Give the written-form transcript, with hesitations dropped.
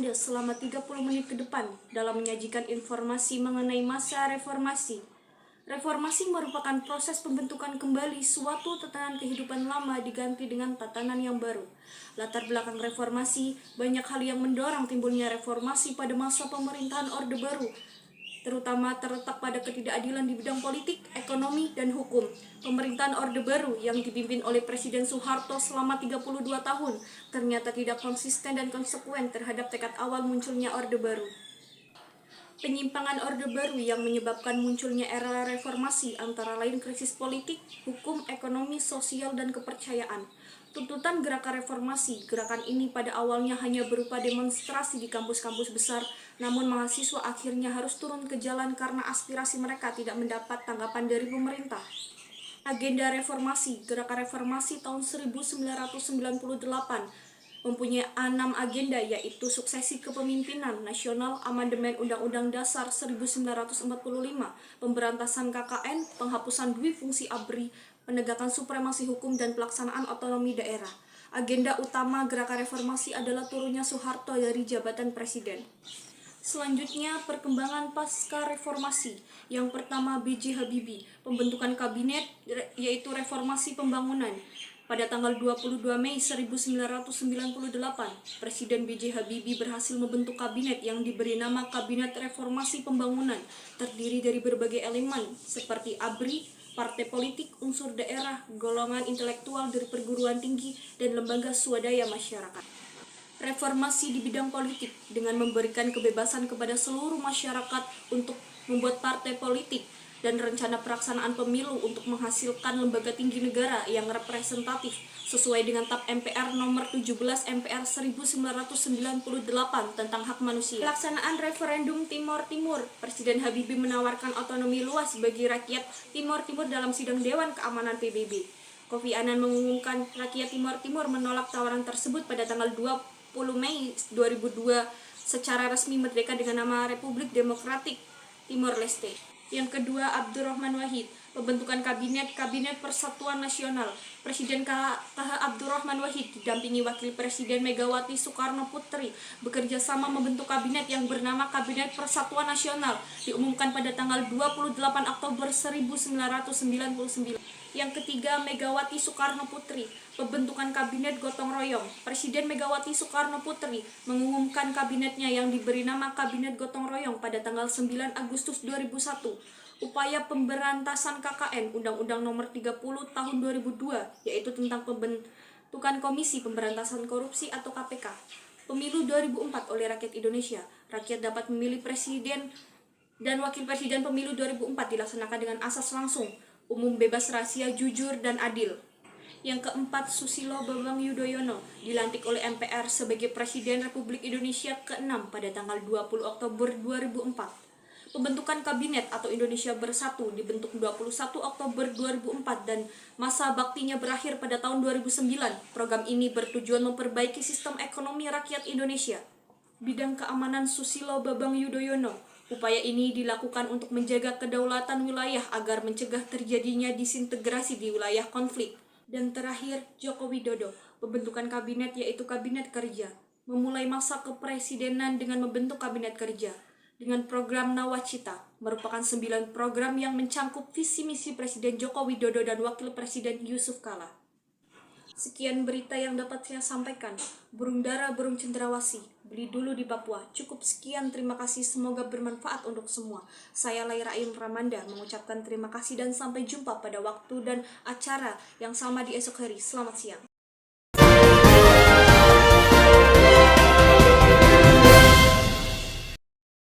Anda selama 30 menit ke depan dalam menyajikan informasi mengenai masa reformasi. Reformasi merupakan proses pembentukan kembali suatu tatanan kehidupan lama diganti dengan tatanan yang baru. Latar belakang reformasi, banyak hal yang mendorong timbulnya reformasi pada masa pemerintahan Orde Baru, terutama terletak pada ketidakadilan di bidang politik, ekonomi, dan hukum. Pemerintahan Orde Baru yang dipimpin oleh Presiden Soeharto selama 32 tahun ternyata tidak konsisten dan konsekuen terhadap tekad awal munculnya Orde Baru. Penyimpangan Orde Baru yang menyebabkan munculnya era reformasi antara lain krisis politik, hukum, ekonomi, sosial, dan kepercayaan. Tuntutan gerakan reformasi, gerakan ini pada awalnya hanya berupa demonstrasi di kampus-kampus besar, namun mahasiswa akhirnya harus turun ke jalan karena aspirasi mereka tidak mendapat tanggapan dari pemerintah. Agenda reformasi, gerakan reformasi tahun 1998 mempunyai 6 agenda, yaitu suksesi kepemimpinan nasional, amandemen Undang-Undang Dasar 1945, pemberantasan KKN, penghapusan dui fungsi ABRI, penegakan supremasi hukum, dan pelaksanaan otonomi daerah. Agenda utama gerakan reformasi adalah turunnya Soeharto dari jabatan presiden. Selanjutnya, perkembangan pasca reformasi. Yang pertama, B.J. Habibie, pembentukan kabinet yaitu reformasi pembangunan. Pada tanggal 22 Mei 1998, Presiden B.J. Habibie berhasil membentuk kabinet yang diberi nama Kabinet Reformasi Pembangunan, terdiri dari berbagai elemen seperti ABRI, partai politik, unsur daerah, golongan intelektual dari perguruan tinggi, dan lembaga swadaya masyarakat. Reformasi di bidang politik dengan memberikan kebebasan kepada seluruh masyarakat untuk membuat partai politik dan rencana pelaksanaan pemilu untuk menghasilkan lembaga tinggi negara yang representatif sesuai dengan TAP MPR nomor 17 MPR 1998 tentang hak manusia. Pelaksanaan referendum Timor Timur, Presiden Habibie menawarkan otonomi luas bagi rakyat Timor Timur dalam sidang Dewan Keamanan PBB. Kofi Annan mengumumkan rakyat Timor Timur menolak tawaran tersebut pada tanggal 20 Mei 2002 secara resmi merdeka dengan nama Republik Demokratik Timor Leste. Yang kedua, Abdurrahman Wahid, pembentukan Kabinet Persatuan Nasional. Presiden KH Abdurrahman Wahid didampingi Wakil Presiden Megawati Soekarno Putri bekerja sama membentuk kabinet yang bernama Kabinet Persatuan Nasional, diumumkan pada tanggal 28 Oktober 1999. Yang ketiga, Megawati Soekarno Putri, pembentukan Kabinet Gotong Royong. Presiden Megawati Soekarno Putri mengumumkan kabinetnya yang diberi nama Kabinet Gotong Royong pada tanggal 9 Agustus 2001. Upaya pemberantasan KKN, Undang-Undang Nomor 30 Tahun 2002, yaitu tentang pembentukan Komisi Pemberantasan Korupsi atau KPK. Pemilu 2004 oleh rakyat Indonesia. Rakyat dapat memilih presiden dan wakil presiden. Pemilu 2004 dilaksanakan dengan asas langsung, umum, bebas, rahasia, jujur, dan adil. Yang keempat, Susilo Bambang Yudhoyono dilantik oleh MPR sebagai Presiden Republik Indonesia ke-6 pada tanggal 20 Oktober 2004. Pembentukan Kabinet atau Indonesia Bersatu dibentuk 21 Oktober 2004 dan masa baktinya berakhir pada tahun 2009. Program ini bertujuan memperbaiki sistem ekonomi rakyat Indonesia. Bidang keamanan Susilo Bambang Yudhoyono. Upaya ini dilakukan untuk menjaga kedaulatan wilayah agar mencegah terjadinya disintegrasi di wilayah konflik. Dan terakhir, Joko Widodo, pembentukan kabinet yaitu Kabinet Kerja. Memulai masa kepresidenan dengan membentuk Kabinet Kerja. Dengan program Nawacita, merupakan 9 program yang mencangkup visi misi Presiden Joko Widodo dan Wakil Presiden Yusuf Kala. Sekian berita yang dapat saya sampaikan. Burung dara, burung cendrawasih, beli dulu di Papua. Cukup sekian, terima kasih, semoga bermanfaat untuk semua. Saya Laira Ayun Ramanda mengucapkan terima kasih dan sampai jumpa pada waktu dan acara yang sama di esok hari. Selamat siang.